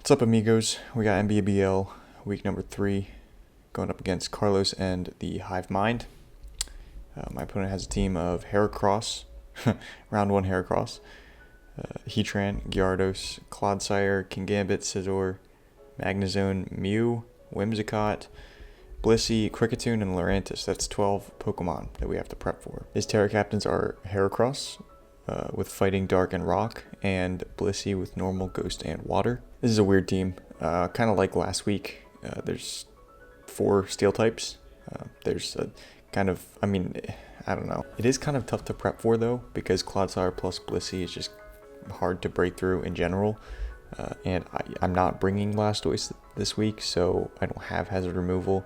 What's up, amigos? We got NBBL week number 3 going up against Carlos and the Hive Mind. My opponent has a team of Heracross, round 1 Heracross, Heatran, Gyarados, Clodsire, Kingambit, Scizor, Magnezone, Mew, Whimsicott, Blissey, Kricketune, and Lurantis. That's 12 Pokemon that we have to prep for. His Terra Captains are Heracross, with Fighting, Dark, and Rock, and Blissey with Normal, Ghost, and Water. This is a weird team, kind of like last week. There's 4 Steel types. There's a kind of, I don't know. It is kind of tough to prep for, though, because Clodsire plus Blissey is just hard to break through in general. And I'm not bringing Blastoise this week, so I don't have Hazard Removal.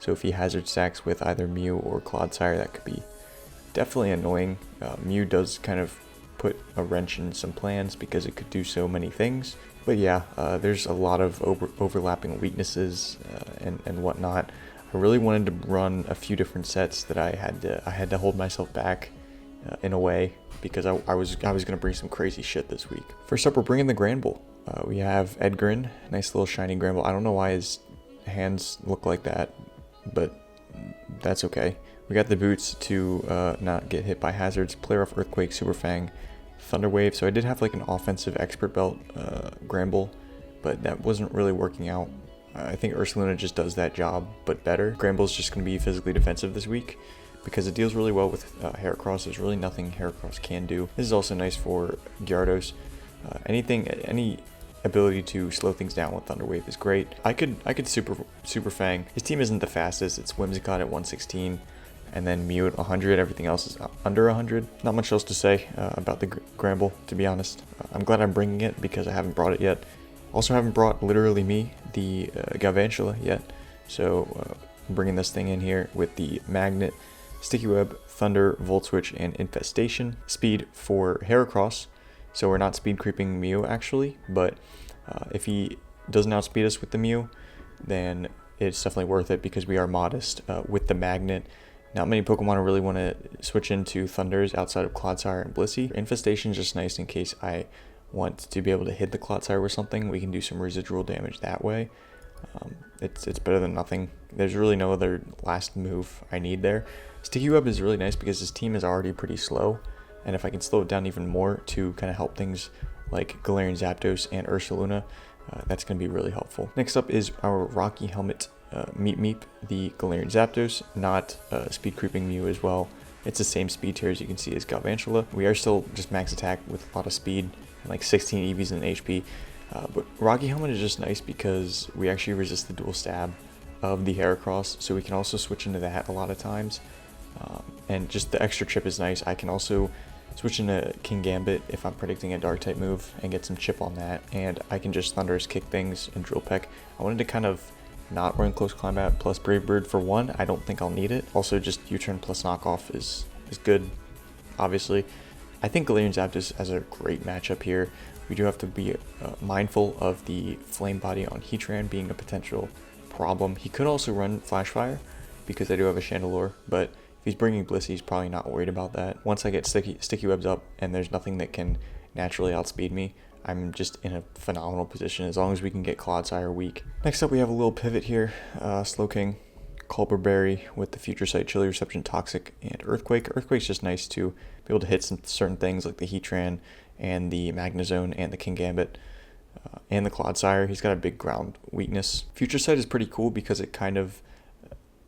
So if he Hazard stacks with either Mew or Clodsire, that could be definitely annoying. Mew does kind of put a wrench in some plans because it could do so many things. But yeah, there's a lot of overlapping weaknesses and whatnot. I really wanted to run a few different sets that I had to hold myself back in a way, because I was gonna bring some crazy shit this week. First up, we're bringing the Granbull. We have Edgren, nice little shiny Granbull. I don't know why his hands look like that, but that's okay. We got the boots to not get hit by hazards, Play Rough, Earthquake, Super Fang, Thunder Wave. So I did have like an offensive expert belt Granbull, but that wasn't really working out. I think Ursaluna just does that job, but better. Granbull's just going to be physically defensive this week because it deals really well with Heracross. There's really nothing Heracross can do. This is also nice for Gyarados. Any ability to slow things down with Thunder Wave is great. I could Super Fang. His team isn't the fastest. It's Whimsicott at 116. And then Mew at 100, everything else is under 100. Not much else to say about the Granbull, to be honest. I'm glad I'm bringing it because I haven't brought it yet. Also haven't brought literally me, the Galvantula yet. So I'm bringing this thing in here with the Magnet, Sticky Web, Thunder, Volt Switch, and Infestation. Speed for Heracross, so we're not speed creeping Mew actually, but if he doesn't outspeed us with the Mew, then it's definitely worth it because we are modest with the Magnet. Not many Pokemon really want to switch into Thunders outside of Clodsire and Blissey. Infestation is just nice in case I want to be able to hit the Clodsire with something. We can do some residual damage that way. It's better than nothing. There's really no other last move I need there. Sticky Web is really nice because his team is already pretty slow, and if I can slow it down even more to kind of help things like Galarian Zapdos and Ursaluna, that's going to be really helpful. Next up is our Rocky Helmet Meep, the Galarian Zapdos, not speed creeping Mew as well. It's the same speed tier as you can see as Galvantula. We are still just max attack with a lot of speed, and like 16 EVs and HP. But Rocky Helmet is just nice because we actually resist the dual stab of the Heracross, so we can also switch into that a lot of times. And just the extra chip is nice. I can also switch into Kingambit if I'm predicting a dark type move and get some chip on that, and I can just Thundurus kick things and Drill Peck. I wanted to kind of not run Close Combat plus Brave Bird for 1. I don't think I'll need it. Also, just U-turn plus knockoff is good, obviously. I think Galarian Zapdos has a great matchup here. We do have to be mindful of the Flame Body on Heatran being a potential problem. He could also run Flash Fire because I do have a Chandelure, but if he's bringing Blissey, he's probably not worried about that. Once I get Sticky Webs up and there's nothing that can naturally outspeed me, I'm just in a phenomenal position as long as we can get Clodsire weak. Next up, we have a little pivot here. Slowking, Culber Berry with the Future Sight, Chilly Reception, Toxic, and Earthquake. Earthquake's just nice to be able to hit some certain things like the Heatran and the Magnezone and the Kingambit and the Clodsire. He's got a big ground weakness. Future Sight is pretty cool because it kind of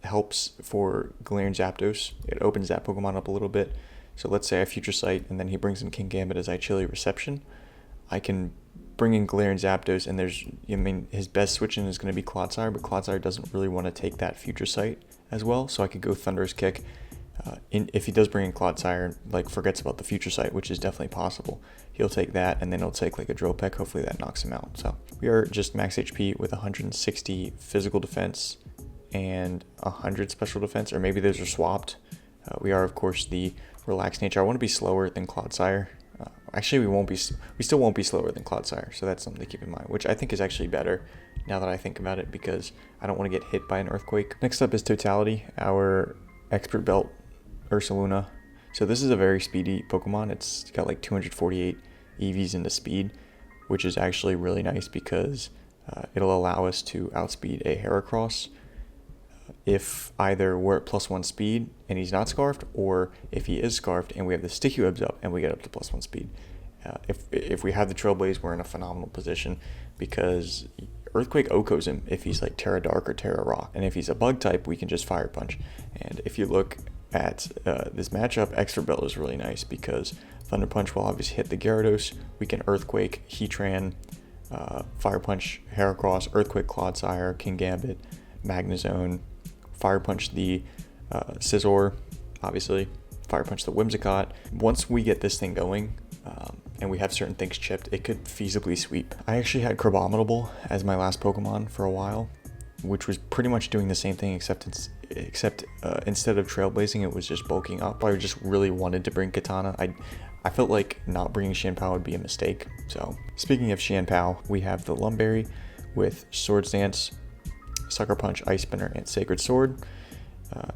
helps for Galarian Zapdos. It opens that Pokemon up a little bit. So let's say I Future Sight and then he brings in Kingambit as I Chilly Reception. I can bring in Galarian Zapdos, and his best switch-in is going to be Clodsire, but Clodsire doesn't really want to take that Future Sight as well, so I could go Thunderous Kick. If he does bring in Clodsire, like forgets about the Future Sight, which is definitely possible, he'll take that, and then he'll take like a Drill Peck. Hopefully that knocks him out. So we are just max HP with 160 physical defense and 100 special defense, or maybe those are swapped. We are, of course, the relaxed nature. I want to be slower than Clodsire. Actually, we still won't be slower than Clodsire, so that's something to keep in mind, which I think is actually better now that I think about it because I don't want to get hit by an Earthquake. Next up is Totality, our Expert Belt Ursaluna. So this is a very speedy Pokemon. It's got like 248 EVs into speed, which is actually really nice because It'll allow us to outspeed a Heracross if either we're at +1 speed and he's not scarfed, or if he is scarfed and we have the sticky webs up and we get up to +1 speed. If we have the Trailblaze, we're in a phenomenal position because Earthquake OHKOs him if he's like Terra Dark or Terra Rock. And if he's a bug type, we can just Fire Punch. And if you look at this matchup, Extra Bell is really nice because Thunder Punch will obviously hit the Gyarados. We can Earthquake, Heatran, Fire Punch Heracross, Earthquake Clodsire, Kingambit, Magnezone, Fire Punch the Scizor, obviously, Fire Punch the Whimsicott. Once we get this thing going, and we have certain things chipped, it could feasibly sweep. I actually had Crabominable as my last Pokemon for a while, which was pretty much doing the same thing, except instead of Trailblazing, it was just bulking up. I just really wanted to bring Katana. I felt like not bringing Chien Pao would be a mistake. So, speaking of Chien Pao, we have the Lumberry with Swords Dance, Sucker Punch, Ice Spinner, and Sacred Sword.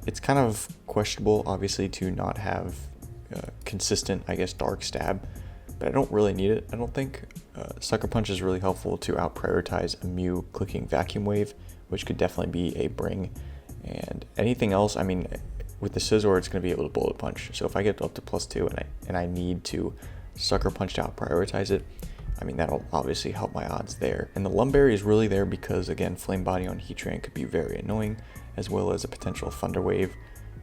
It's kind of questionable, obviously, to not have consistent, I guess, Dark Stab, but I don't really need it, I don't think. Sucker Punch is really helpful to out-prioritize a Mew clicking Vacuum Wave, which could definitely be a bring. And anything else, I mean, with the Scizor, it's going to be able to Bullet Punch. So if I get up to +2 and I need to Sucker Punch to out-prioritize it, I mean, that'll obviously help my odds there. And the Lumberry is really there because, again, Flame Body on Heatran could be very annoying, as well as a potential Thunder Wave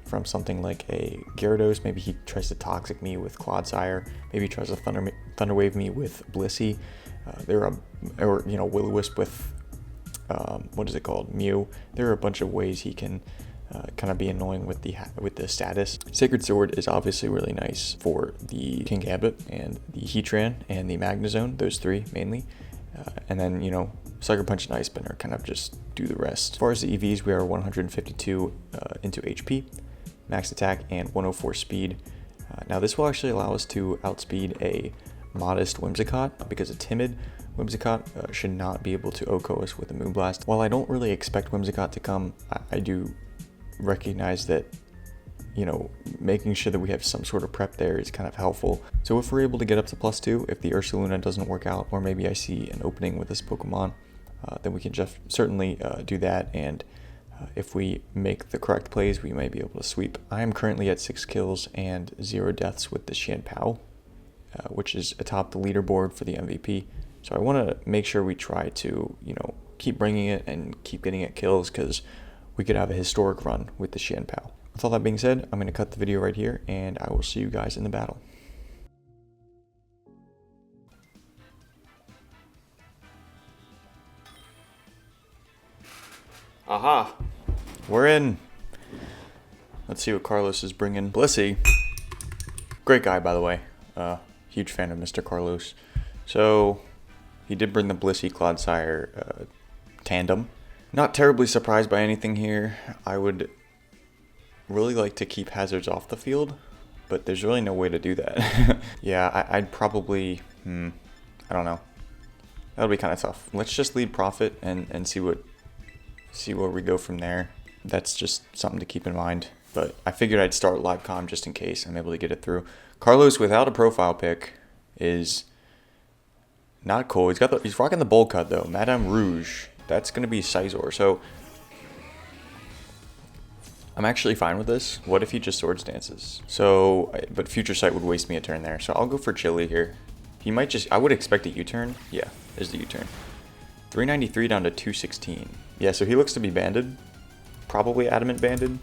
from something like a Gyarados. Maybe he tries to Toxic me with Clodsire. Maybe he tries to Thunder Wave me with Blissey. Or Will-O-Wisp with, what is it called? Mew. There are a bunch of ways he can kind of be annoying with the status. Sacred Sword is obviously really nice for the Kingambit and the Heatran and the Magnezone, those three mainly. And then, Sucker Punch and Ice Spinner kind of just do the rest. As far as the EVs, we are 152 into HP, max attack, and 104 speed. Now this will actually allow us to outspeed a modest Whimsicott, because a timid Whimsicott should not be able to OHKO us with a Moonblast. While I don't really expect Whimsicott to come, I do recognize that, making sure that we have some sort of prep there is kind of helpful. So if we're able to get up to +2, if the Ursaluna doesn't work out, or maybe I see an opening with this Pokemon, then we can just certainly do that. And if we make the correct plays, we might be able to sweep. I am currently at 6 kills and 0 deaths with the Chien Pao, which is atop the leaderboard for the MVP. So I want to make sure we try to, keep bringing it and keep getting it kills, because we could have a historic run with the Chien Pao. With all that being said, I'm going to cut the video right here, and I will see you guys in the battle. Aha! We're in! Let's see what Carlos is bringing. Blissey. Great guy, by the way. Huge fan of Mr. Carlos. So, he did bring the Blissey Clodsire tandem. Not terribly surprised by anything here. I would really like to keep hazards off the field, but there's really no way to do that. Yeah, I'd probably, I don't know. That would be kind of tough. Let's just lead Profit and see where we go from there. That's just something to keep in mind. But I figured I'd start live comm just in case I'm able to get it through. Carlos without a profile pick is not cool. He's rocking the bowl cut though. Madame Rouge. That's gonna be Scizor. So I'm actually fine with this. What if he just Swords Dances? So, but Future Sight would waste me a turn there. So I'll go for Chili here. He might just, I would expect a U-turn. Yeah, there's the U-turn. 393 down to 216. Yeah, so he looks to be banded. Probably adamant banded.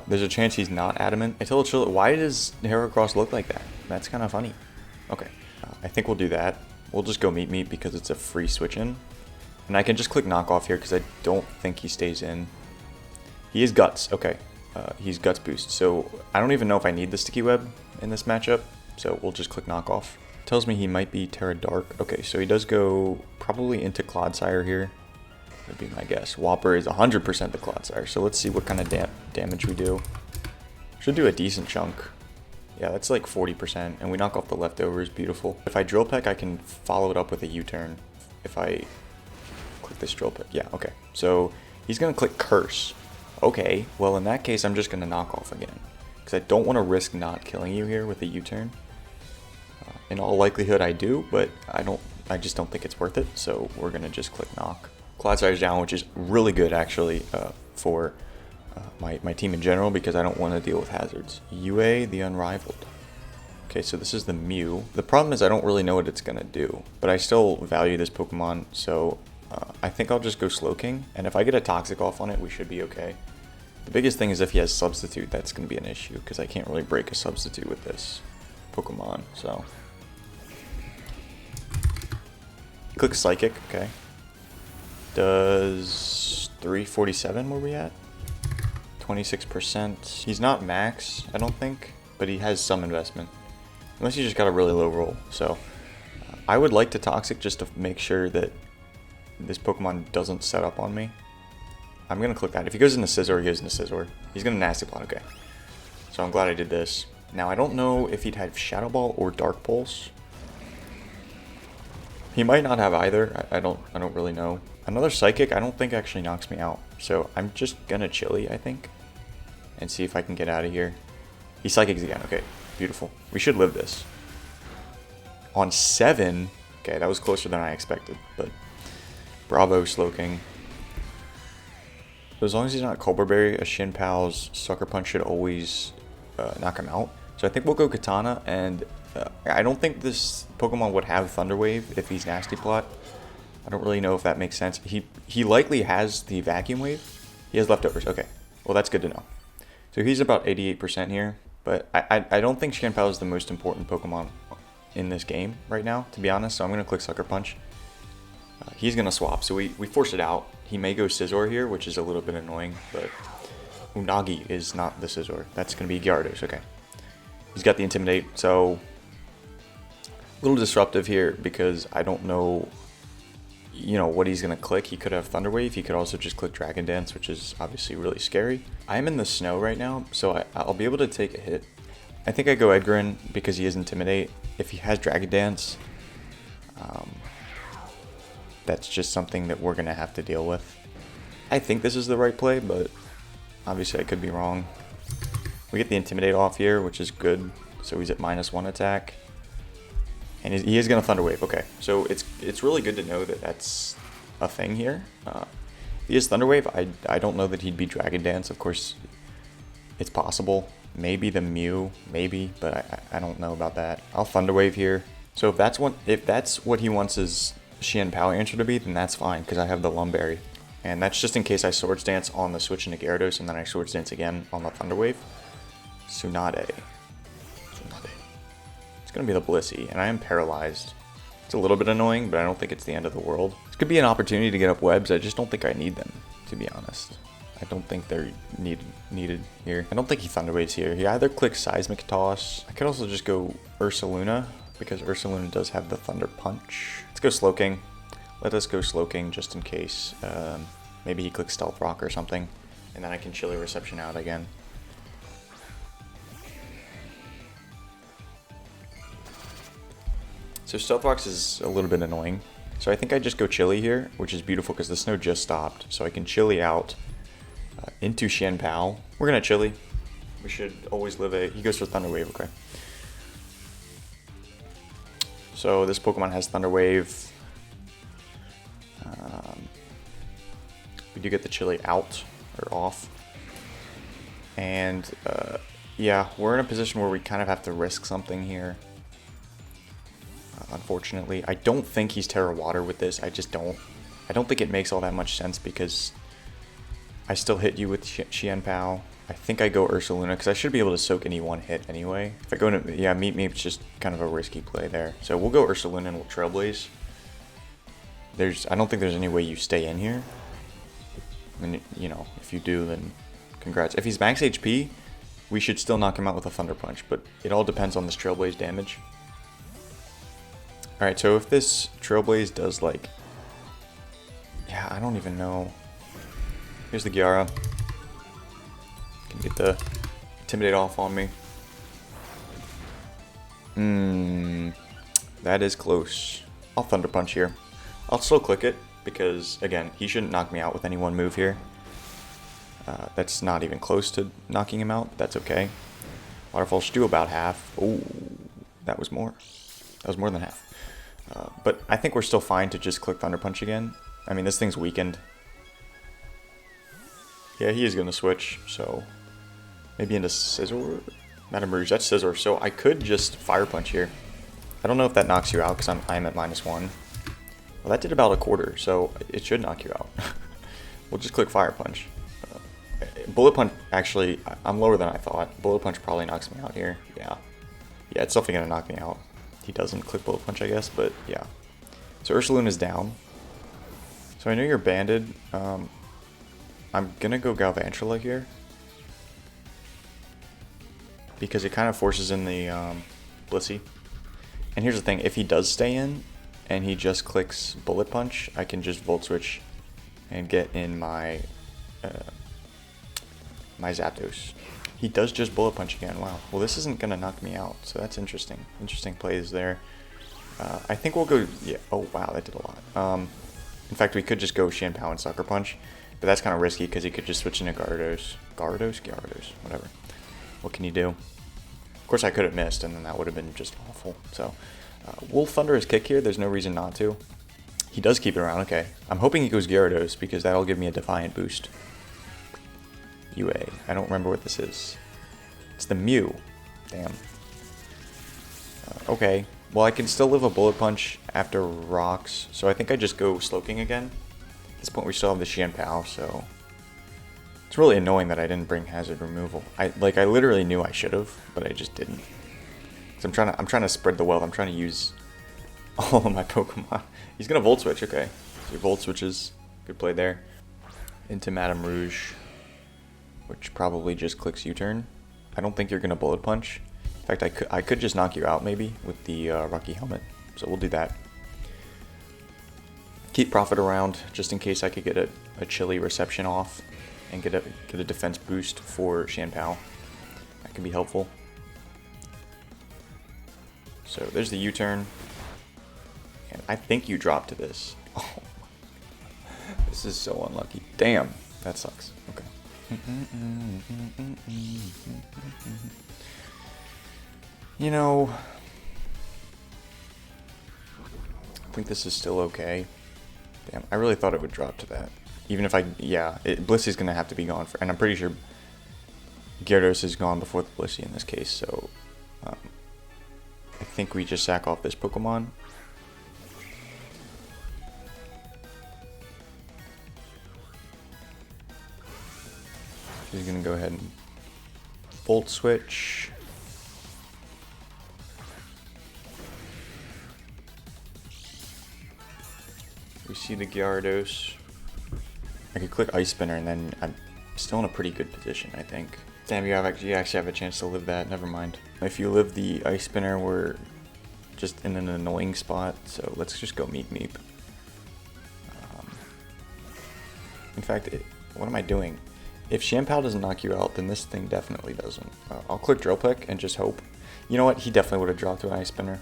There's a chance he's not adamant. I told Chili, why does Heracross look like that? That's kind of funny. Okay, I think we'll do that. We'll just go Meet because it's a free switch in. And I can just click Knock Off here because I don't think he stays in. He is Guts. Okay, he's Guts boost. So I don't even know if I need the Sticky Web in this matchup. So we'll just click Knock Off. Tells me he might be Terra Dark. Okay, so he does go probably into Clodsire here. Would be my guess. Whopper is 100% the Clodsire. So let's see what kind of damage we do. Should do a decent chunk. Yeah, that's like 40%. And we knock off the leftovers. Beautiful. If I Drill Peck, I can follow it up with a U-turn. If I click this Drill Peck. Yeah, okay. So he's going to click Curse. Okay, well in that case, I'm just going to knock off again. Because I don't want to risk not killing you here with a U-turn. In all likelihood, I do, but I don't I just don't think it's worth it, so we're going to just click knock. Cloud Size down, which is really good actually for my team in general, because I don't want to deal with hazards. UA the Unrivaled. Okay, so this is the Mew. The problem is I don't really know what it's going to do, but I still value this Pokemon, so I think I'll just go Slowking, and if I get a Toxic off on it, we should be okay. The biggest thing is if he has Substitute, that's going to be an issue, because I can't really break a Substitute with this Pokemon, so. Click Psychic, okay. Does 347, where we at? 26%. He's not max, I don't think, but he has some investment. Unless he just got a really low roll, so. I would like to Toxic just to make sure that this Pokemon doesn't set up on me. I'm going to click that. If he goes into Scizor, he goes into Scizor. He's going to Nasty Plot, okay. So I'm glad I did this. Now, I don't know if he'd have Shadow Ball or Dark Pulse. He might not have either. I don't really know. Another Psychic I don't think actually knocks me out. So I'm just going to Chili, I think. And see if I can get out of here. He Psychics again. Okay, beautiful. We should live this. On 7. Okay, that was closer than I expected. But bravo, Slowking. So as long as he's not Colbur Berry, a Chien Pao's Sucker Punch should always knock him out. So I think we'll go Katana, and I don't think this Pokemon would have Thunder Wave if he's Nasty Plot. I don't really know if that makes sense. He likely has the Vacuum Wave. He has leftovers. Okay, well that's good to know. So he's about 88% here, but I don't think Chien Pao is the most important Pokemon in this game right now, to be honest. So I'm going to click Sucker Punch. He's going to swap, so we force it out. He may go Scizor here, which is a little bit annoying, but Unagi is not the Scizor. That's going to be Gyarados, okay. He's got the Intimidate, so a little disruptive here because I don't know, what he's going to click. He could have Thunder Wave. He could also just click Dragon Dance, which is obviously really scary. I'm in the snow right now, so I'll be able to take a hit. I think I go Edgarin because he is Intimidate. If he has Dragon Dance, that's just something that we're going to have to deal with. I think this is the right play, but obviously I could be wrong. We get the Intimidate off here, which is good. So he's at -1 attack. And he is going to Thunder Wave. Okay, so it's really good to know that that's a thing here. If he is Thunder Wave, I don't know that he'd be Dragon Dance. Of course, it's possible. Maybe the Mew, maybe, but I don't know about that. I'll Thunder Wave here. So if that's what he wants his Chien Pao answer to be, then that's fine, because I have the Lumberry. And that's just in case I Swords Dance on the switch into Gyarados, and then I Swords Dance again on the Thunder Wave. Tsunade. It's going to be the Blissey, and I am paralyzed. It's a little bit annoying, but I don't think it's the end of the world. This could be an opportunity to get up webs. I just don't think I need them, to be honest. I don't think they're needed here. I don't think he Thunder Waves here. He either clicks Seismic Toss. I could also just go Ursaluna, because Ursaluna does have the Thunder Punch. Let's go Slowking. Let us go Slowking just in case. Maybe he clicks Stealth Rock or something, and then I can Chilly Reception out again. So Stealth Rocks is a little bit annoying. So I think I just go Chilly here, which is beautiful because the snow just stopped. So I can Chilly out into Chien Pao. We're going to Chilly. We should always live a... He goes for Thunder Wave, okay. So this Pokemon has Thunder Wave. We do get the Chilly out, or off. And yeah, we're in a position where we kind of have to risk something here. Unfortunately, I don't think he's Terra Water with this. I just don't. I don't think it makes all that much sense because I still hit you with Chien Pao. I think I go Ursaluna because I should be able to soak any one hit anyway. If I go into, yeah, Meet Me, it's just kind of a risky play there. So we'll go Ursaluna and we'll Trailblaze. I don't think there's any way you stay in here. I mean, if you do, then congrats. If he's max HP, we should still knock him out with a Thunder Punch, but it all depends on this Trailblaze damage. Alright, so if this Trailblaze does like... Yeah, I don't even know. Here's the Gyara. Can get the Intimidate off on me. That is close. I'll Thunder Punch here. I'll still click it because, again, he shouldn't knock me out with any one move here. That's not even close to knocking him out, but that's okay. Waterfall should do about half. Oh, that was more. That was more than half. But I think we're still fine to just click Thunder Punch again. I mean, this thing's weakened. Yeah, he is going to switch, so maybe into Scissor? Madame Rouge, that's Scissor, so I could just Fire Punch here. I don't know if that knocks you out because I'm at -1. Well, that did about a quarter, so it should knock you out. We'll just click Fire Punch. Bullet Punch, actually, I'm lower than I thought. Bullet Punch probably knocks me out here. Yeah. Yeah, it's definitely going to knock me out. He doesn't click Bullet Punch, I guess, but yeah. So Ursalune is down. So I know you're banded. I'm going to go Galvantula here. Because it kind of forces in the Blissey. And here's the thing, if he does stay in, and he just clicks Bullet Punch, I can just Volt Switch and get in my my Zapdos. He does just Bullet Punch again, wow. Well, this isn't going to knock me out, so that's interesting. Interesting plays there. I think we'll go, yeah, oh wow, that did a lot. In fact, we could just go Chien Pao and Sucker Punch, but that's kind of risky because he could just switch into Gyarados. Gyarados, whatever. What can you do? Of course, I could have missed, and then that would have been just awful. So, we'll Thunder his kick here. There's no reason not to. He does keep it around. Okay. I'm hoping he goes Gyarados because that'll give me a Defiant boost. UA. I don't remember what this is. It's the Mew. Damn. Okay. Well, I can still live a Bullet Punch after Rocks, so I think I just go Slowking again. At this point, we still have the Chien Pao, so it's really annoying that I didn't bring Hazard Removal. I literally knew I should have, but I just didn't. So I'm trying to spread the wealth. I'm trying to use all of my Pokemon. He's gonna Volt Switch. Okay, so your Volt Switches. Good play there. Into Madame Rouge, which probably just clicks U-turn. I don't think you're gonna Bullet Punch. In fact, I could just knock you out maybe with the Rocky Helmet. So we'll do that. Keep Profit around just in case I could get a chilly reception off and get a defense boost for Chien Pao. That can be helpful. So there's the U-turn. And I think you drop to this. Oh, this is so unlucky. Damn, that sucks. Okay. You know, I think this is still okay. Damn, I really thought it would drop to that. Even if Blissey's gonna have to be gone and I'm pretty sure Gyarados is gone before the Blissey in this case, so I think we just sack off this Pokemon. She's gonna go ahead and Volt Switch. We see the Gyarados. I could click Ice Spinner and then I'm still in a pretty good position, I think. Damn, you actually have a chance to live that. Never mind. If you live the Ice Spinner, we're just in an annoying spot, so let's just go Meep Meep. In fact, what am I doing? If Chien Pao doesn't knock you out, then this thing definitely doesn't. I'll click Drill Peck and just hope. You know what? He definitely would have dropped to an Ice Spinner.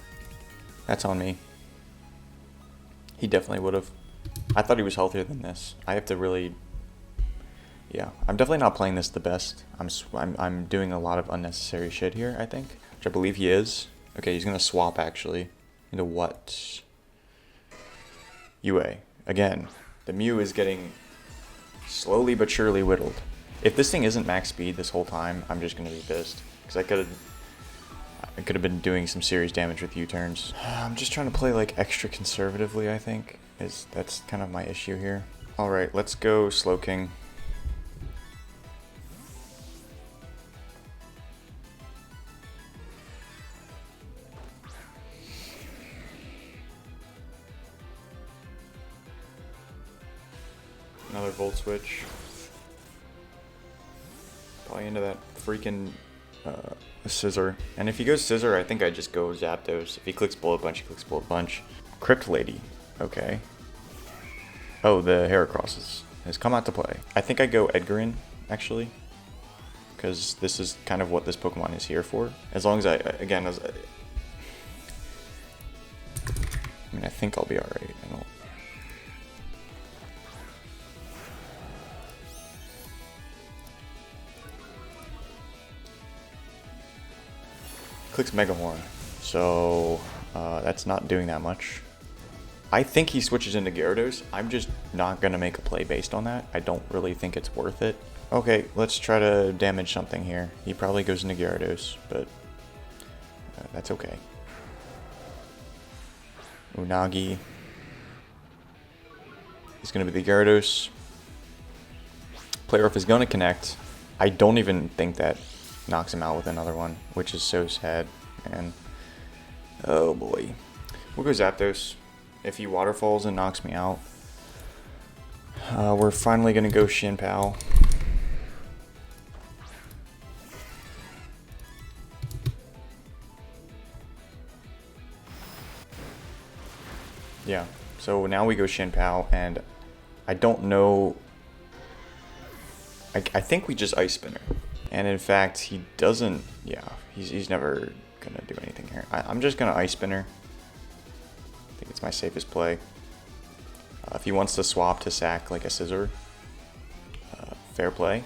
That's on me. He definitely would have. I thought he was healthier than this. I have to really... Yeah, I'm definitely not playing this the best. I'm doing a lot of unnecessary shit here, I think. Which I believe he is. Okay, he's going to swap, actually. Into what? UA. Again, the Mew is getting slowly but surely whittled. If this thing isn't max speed this whole time, I'm just going to be pissed. Because I could have been doing some serious damage with U-turns. I'm just trying to play like extra conservatively, I think. That's kind of my issue here. Alright, let's go Slowking. Another Volt Switch. Probably into that freaking Scissor. And if he goes Scissor, I think I just go Zapdos. If he clicks Bullet Punch, he clicks Bullet Punch. Crypt Lady. Okay. Oh, the Heracross has come out to play. I think I go Edgarin, actually. Because this is kind of what this Pokemon is here for. As long as I mean, I think I'll be alright. I don't... Clicks Mega Horn. So, that's not doing that much. I think he switches into Gyarados. I'm just not going to make a play based on that. I don't really think it's worth it. Okay, let's try to damage something here. He probably goes into Gyarados, but that's okay. Unagi. He's going to be the Gyarados. Player Off is going to connect. I don't even think that knocks him out with another one, which is so sad, man. Oh boy. We'll go Zapdos. If he waterfalls and knocks me out, we're finally going to go Chien Pao. Yeah, so now we go Chien Pao, and I don't know. I think we just Ice Spinner. And in fact, he doesn't. Yeah, he's never going to do anything here. I'm just going to Ice Spinner. I think it's my safest play. If he wants to swap to sack like a Scissor, fair play.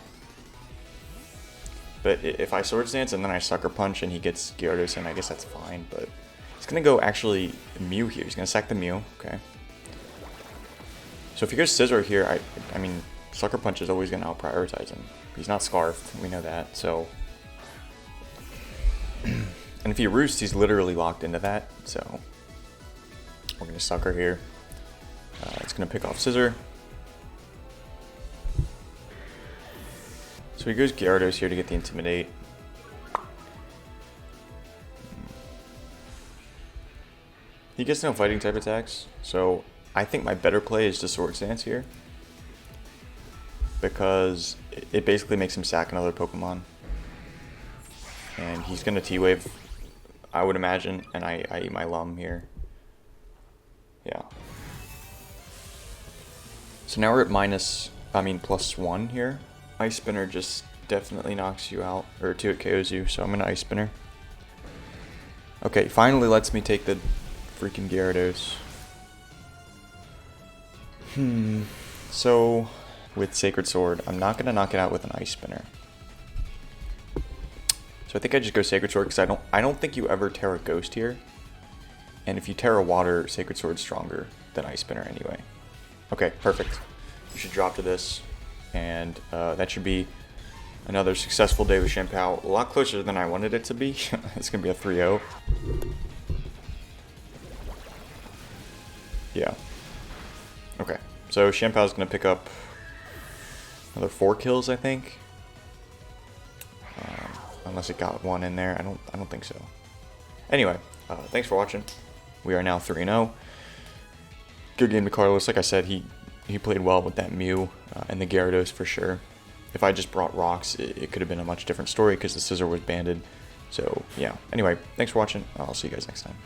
But if I Swords Dance and then I Sucker Punch and he gets Gyarados in, I guess that's fine. But he's going to go actually Mew here. He's going to sack the Mew. Okay. So if he goes Scissor here, I mean, Sucker Punch is always going to out-prioritize him. He's not Scarfed. We know that. So, and if he Roosts, he's literally locked into that. So we're going to Sucker here. It's going to pick off Scissor. So he goes Gyarados here to get the Intimidate. He gets no fighting type attacks, so I think my better play is to Swords Dance here. Because it basically makes him sack another Pokemon. And he's going to T-Wave, I would imagine, and I eat my Lum here. Yeah. So now we're at +1 here. Ice Spinner just definitely knocks you out, or 2 it KOs you, so I'm going to Ice Spinner. Okay, finally lets me take the freaking Gyarados. So with Sacred Sword, I'm not going to knock it out with an Ice Spinner. So I think I just go Sacred Sword because I don't think you ever Terra Ghost here. And if you Terra Water, Sacred Sword's stronger than Ice Spinner anyway. Okay, perfect. You should drop to this. And that should be another successful day with Chien Pao. A lot closer than I wanted it to be. It's going to be a 3-0. Yeah. Okay. So Chien Pao is going to pick up another 4 kills, I think. Unless it got 1 in there. I don't think so. Anyway, thanks for watching. We are now 3-0. Good game to Carlos. Like I said, he played well with that Mew and the Gyarados for sure. If I just brought Rocks, it could have been a much different story because the Scissor was banded. So, yeah. Anyway, thanks for watching. I'll see you guys next time.